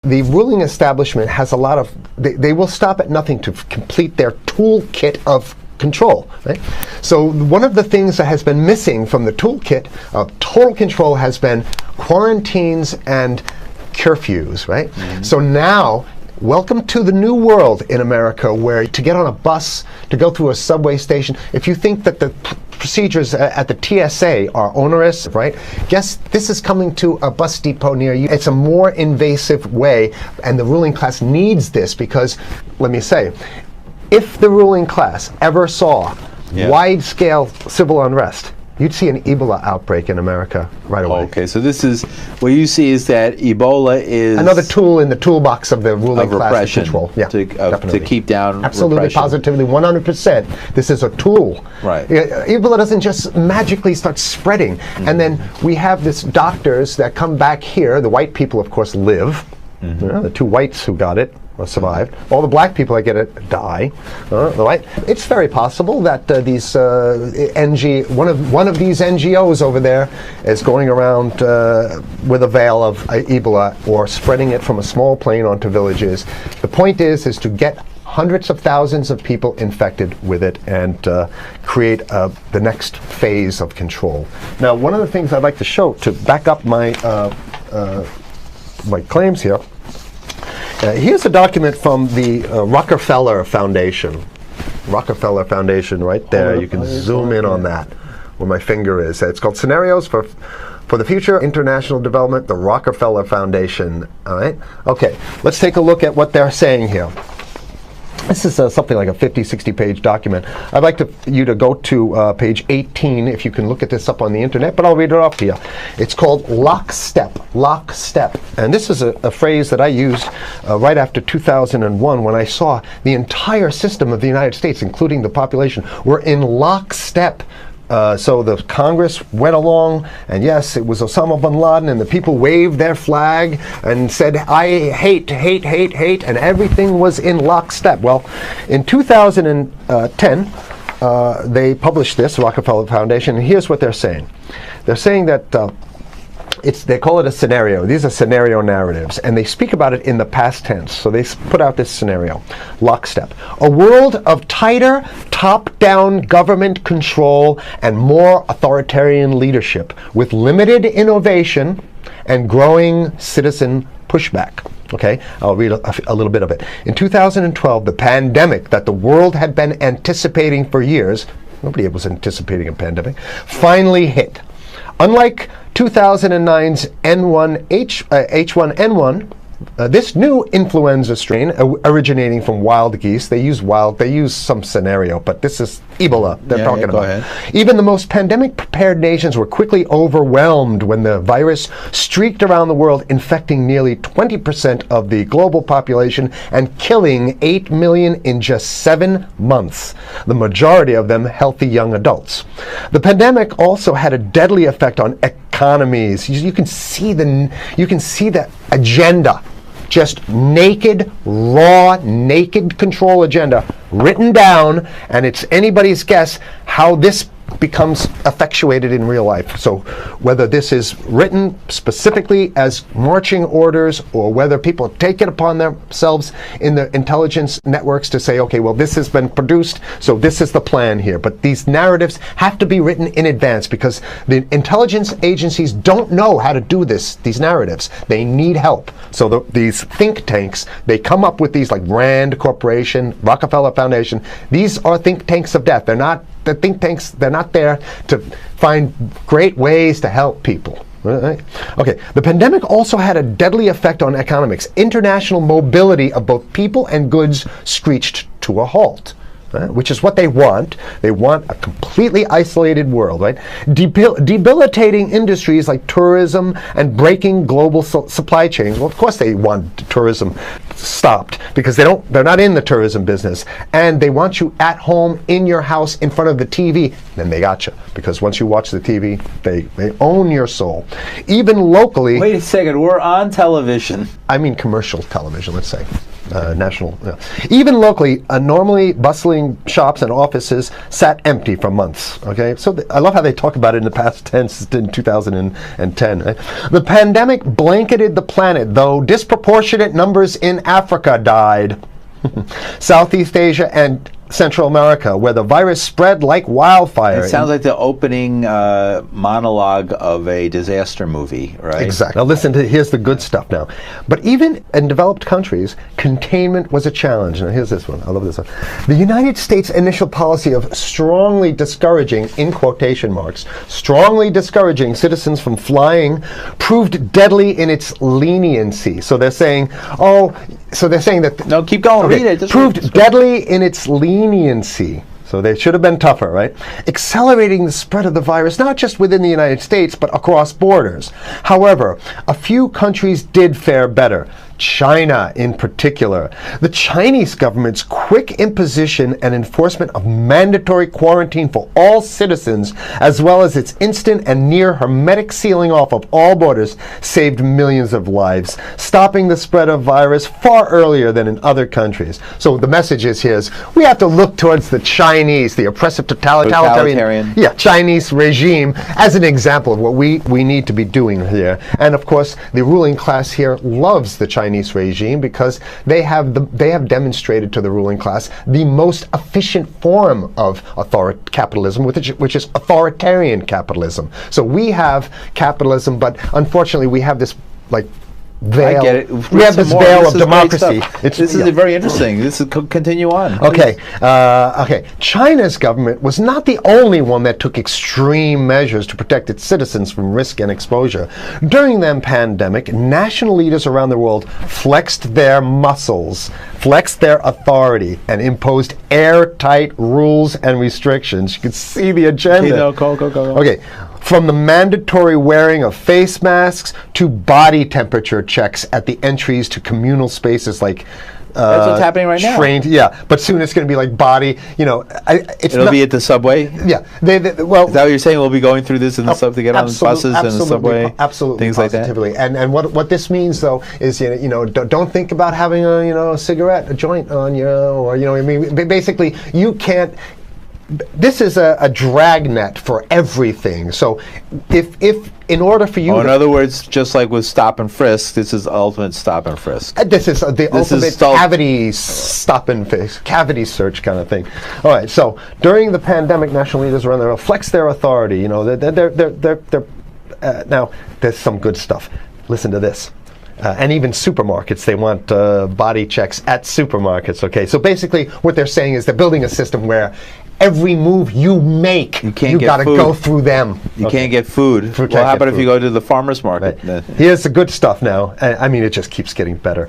The ruling establishment has a lot of, they will stop at nothing to complete their toolkit of control, right? So one of the things that has been missing from the toolkit of total control has been quarantines and curfews, right? Mm-hmm. So now, welcome to the new world in America, where to get on a bus, to go through a subway station, if you think that the procedures at the TSA are onerous, right? Guess this is coming to a bus depot near you. It's a more invasive way, and the ruling class needs this because, let me say, if the ruling class ever saw wide-scale civil unrest, you'd see an Ebola outbreak in America right away. Okay, so this is, what you see is that Ebola is another tool in the toolbox of the ruling class to control. Yeah, to keep down absolutely, repression. positively, 100%. This is a tool. Right. Ebola doesn't just magically start spreading. Mm-hmm. And then we have this doctors that come back here. The white people, of course, live. Mm-hmm. You know, the two whites who got it survived. All the black people that get it die. It's very possible that these one of these NGOs over there is going around with a veil of Ebola or spreading it from a small plane onto villages. The point is to get hundreds of thousands of people infected with it and create the next phase of control. Now, one of the things I'd like to show to back up my my claims here. Here's a document from the Rockefeller Foundation. Rockefeller Foundation, right there. You can zoom in on that, where my finger is. It's called Scenarios for the Future International Development, the Rockefeller Foundation. All right? Okay, let's take a look at what they're saying here. This is something like a 50, 60-page document. I'd like you to go to page 18, if you can look at this up on the internet, but I'll read it off to you. It's called lockstep, lockstep. And this is a phrase that I used right after 2001 when I saw the entire system of the United States, including the population, were in lockstep. So the Congress went along, and yes, it was Osama bin Laden, and the people waved their flag and said, I hate, hate, hate, hate, and everything was in lockstep. Well, in 2010, they published this, Rockefeller Foundation, and here's what they're saying. They're saying that they call it a scenario. These are scenario narratives, and they speak about it in the past tense. So they put out this scenario, lockstep. A world of tighter, top-down government control and more authoritarian leadership with limited innovation and growing citizen pushback. Okay, I'll read a little bit of it. In 2012, the pandemic that the world had been anticipating for years, nobody was anticipating a pandemic, finally hit. Unlike 2009's H1N1, this new influenza strain originating from wild geese, they use some scenario, but this is Ebola they're talking about. Ahead. Even the most pandemic-prepared nations were quickly overwhelmed when the virus streaked around the world, infecting nearly 20% of the global population and killing 8 million in just 7 months, the majority of them healthy young adults. The pandemic also had a deadly effect on economies. You can see the agenda. Just naked, raw, naked control agenda written down, and it's anybody's guess how this becomes effectuated in real life. So whether this is written specifically as marching orders or whether people take it upon themselves in the intelligence networks to say, okay, well, this has been produced, so this is the plan here. But these narratives have to be written in advance because the intelligence agencies don't know how to do these narratives. They need help. So these think tanks, they come up with these like Rand Corporation, Rockefeller Foundation. These are think tanks of death. They're not the think tanks, they're not there to find great ways to help people. Right? Okay, the pandemic also had a deadly effect on economics. International mobility of both people and goods screeched to a halt. Right? Which is what they want. They want a completely isolated world, right? Debilitating industries like tourism and breaking global supply chains. Well, of course they want tourism stopped because they're not in the tourism business, and they want you at home in your house in front of the TV. Then they got you. because once you watch the TV, they own your soul. Even locally... Wait a second, we're on television. I mean commercial television, let's say. National. Even locally, normally bustling shops and offices sat empty for months. Okay, so I love how they talk about it in the past tense in 2010. Right? The pandemic blanketed the planet, though disproportionate numbers in Africa died. Southeast Asia and Central America, where the virus spread like wildfire. It sounds like the opening monologue of a disaster movie, right? Exactly. Now listen here's the good stuff now. But even in developed countries, containment was a challenge. Now here's this one. I love this one. The United States' initial policy of strongly discouraging, in quotation marks, strongly discouraging citizens from flying proved deadly in its leniency. So they're saying, that... No, keep going. Read it. Proved deadly in its leniency. So they should have been tougher, right? Accelerating the spread of the virus, not just within the United States, but across borders. However, a few countries did fare better. China in particular. The Chinese government's quick imposition and enforcement of mandatory quarantine for all citizens, as well as its instant and near hermetic sealing off of all borders, saved millions of lives, stopping the spread of virus far earlier than in other countries. So the message is here is we have to look towards the Chinese, the oppressive totalitarian Chinese regime as an example of what we need to be doing here. And of course, the ruling class here loves the Chinese regime because they have demonstrated to the ruling class the most efficient form of capitalism, which is authoritarian capitalism. So we have capitalism, but unfortunately we have this veil. I get it. We have this veil of democracy. This is very interesting. This is continue on. Okay. China's government was not the only one that took extreme measures to protect its citizens from risk and exposure. During the pandemic, national leaders around the world flexed their muscles, flexed their authority, and imposed airtight rules and restrictions. You can see the agenda. Go. Okay. From the mandatory wearing of face masks to body temperature checks at the entries to communal spaces like that's what's happening right now. Yeah, but soon it's going to be like body. It'll be at the subway. Yeah, well, is that what you're saying? We'll be going through this in the subway to get on the buses and the subway, absolutely, things positively. like that. And what this means though is don't think about having a cigarette, a joint on you, or I mean, basically you can't. This is a dragnet for everything. So if in order for you in other words, just like with stop and frisk, this is ultimate stop and frisk. This is the ultimate cavity stop and frisk, cavity search kind of thing. All right, so during the pandemic, national leaders around the world flex their authority. Now there's some good stuff. Listen to this. And even supermarkets, they want body checks at supermarkets. Okay, so basically what they're saying is they're building a system where every move you make, you got to go through them. You can't get food. Well, how about if you go to the farmer's market? Right. Here's the good stuff now. I mean, it just keeps getting better.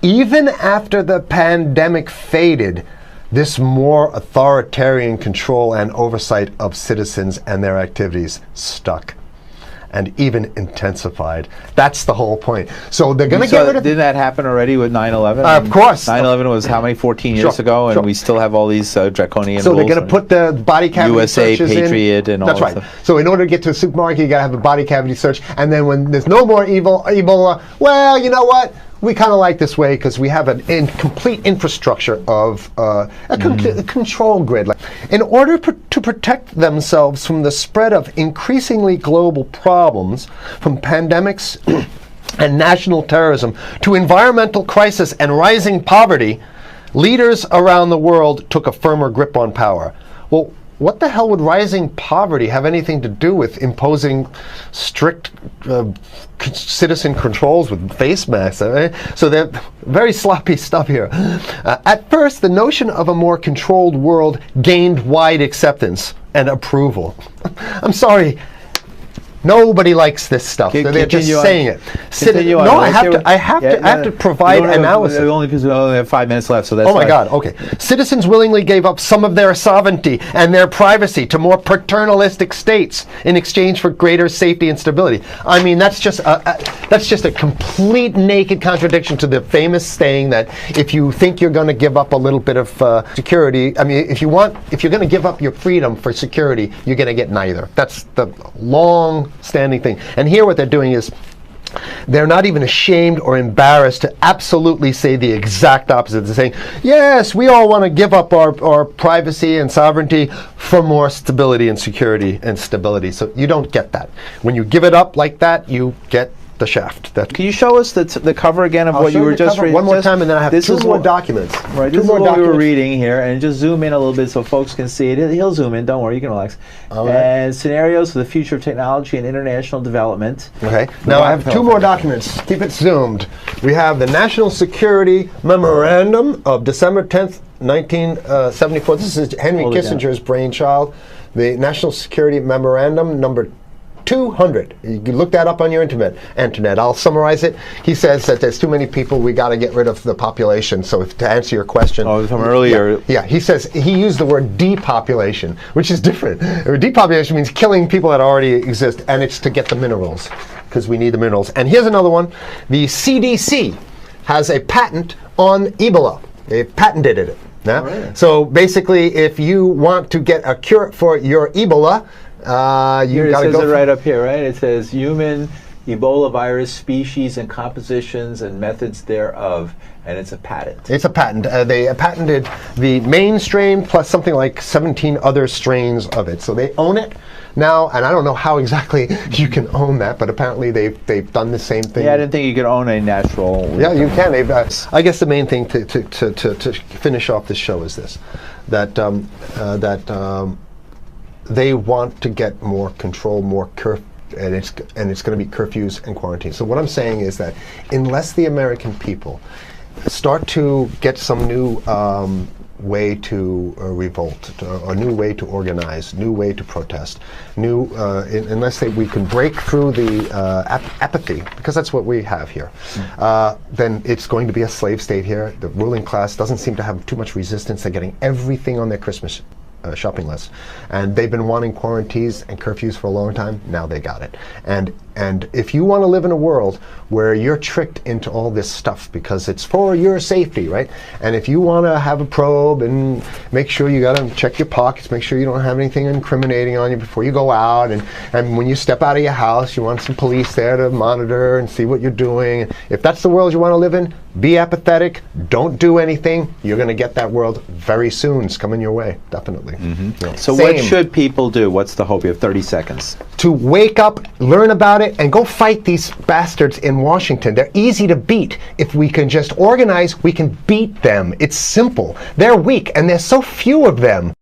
Even after the pandemic faded, this more authoritarian control and oversight of citizens and their activities stuck. And even intensified. That's the whole point. So they're going to get rid of... Did that happen already with 9/11? Of course. 9/11 was how many, 14 years ago? And we still have all these draconian rules. So they're going to put the body cavity USA searches Patriot and all that stuff. That's right. So in order to get to a supermarket, you got to have a body cavity search. And then when there's no more Ebola, well, you know what? We kind of like this way because we have a complete infrastructure of a control grid. In order to protect themselves from the spread of increasingly global problems, from pandemics and national terrorism to environmental crisis and rising poverty, leaders around the world took a firmer grip on power. Well, what the hell would rising poverty have anything to do with imposing strict citizen controls with face masks? Right? So they're very sloppy stuff here. At first, the notion of a more controlled world gained wide acceptance and approval. I'm sorry. Nobody likes this stuff. So they're just saying it. No, I have to provide analysis. Only because we only have 5 minutes left, so that's. Oh my God. Okay. Citizens willingly gave up some of their sovereignty and their privacy to more paternalistic states in exchange for greater safety and stability. I mean, that's just a complete naked contradiction to the famous saying that if you think you're going to give up a little bit of security, I mean, if you're going to give up your freedom for security, you're going to get neither. That's the long-standing thing. And here what they're doing is they're not even ashamed or embarrassed to absolutely say the exact opposite. They're saying, yes, we all want to give up our privacy and sovereignty for more stability and security and stability. So you don't get that. When you give it up like that, you get the shaft. Can you show us the cover again of what you were just reading? One more time, and then I have two more documents. Right, this is what we were reading here, and just zoom in a little bit so folks can see it. He'll zoom in, don't worry, you can relax. All right. And scenarios for the future of technology and international development. Okay, now I have two more documents. Keep it zoomed. We have the National Security Memorandum of December 10th, 1974. This is Henry Kissinger's brainchild. The National Security Memorandum number 200. You can look that up on your internet. I'll summarize it. He says that there's too many people, we got to get rid of the population. So to answer your question. Oh, from earlier. Yeah, he says, he used the word depopulation, which is different. Depopulation means killing people that already exist, and it's to get the minerals, because we need the minerals. And here's another one. The CDC has a patent on Ebola. They patented it. Now, right. So basically, if you want to get a cure for your Ebola, you got to go. It says it right up here, right? It says human Ebola virus species and compositions and methods thereof, and it's a patent. It's a patent. They patented the main strain plus something like 17 other strains of it. So they own it now, and I don't know how exactly you can own that, but apparently they've done the same thing. Yeah, I didn't think you could own a natural. Yeah, you can. They've, I guess the main thing to finish off this show is this: that they want to get more control, more and it's going to be curfews and quarantines. So what I'm saying is that unless the American people start to get some new way to revolt, a new way to organize, new way to protest, unless we can break through the apathy, because that's what we have here, then it's going to be a slave state here. The ruling class doesn't seem to have too much resistance. They're getting everything on their Christmas shopping list, and they've been wanting quarantines and curfews for a long time. Now they got it. And if you want to live in a world where you're tricked into all this stuff because it's for your safety, right? And if you want to have a probe and make sure you got to check your pockets, make sure you don't have anything incriminating on you before you go out, and when you step out of your house, you want some police there to monitor and see what you're doing. If that's the world you want to live in, be apathetic, don't do anything. You're going to get that world very soon. It's coming your way, definitely. Mm-hmm. Yeah. So what should people do? What's the hope? You have 30 seconds. To wake up, learn about it, and go fight these bastards in Washington. They're easy to beat. If we can just organize, we can beat them. It's simple. They're weak, and there's so few of them.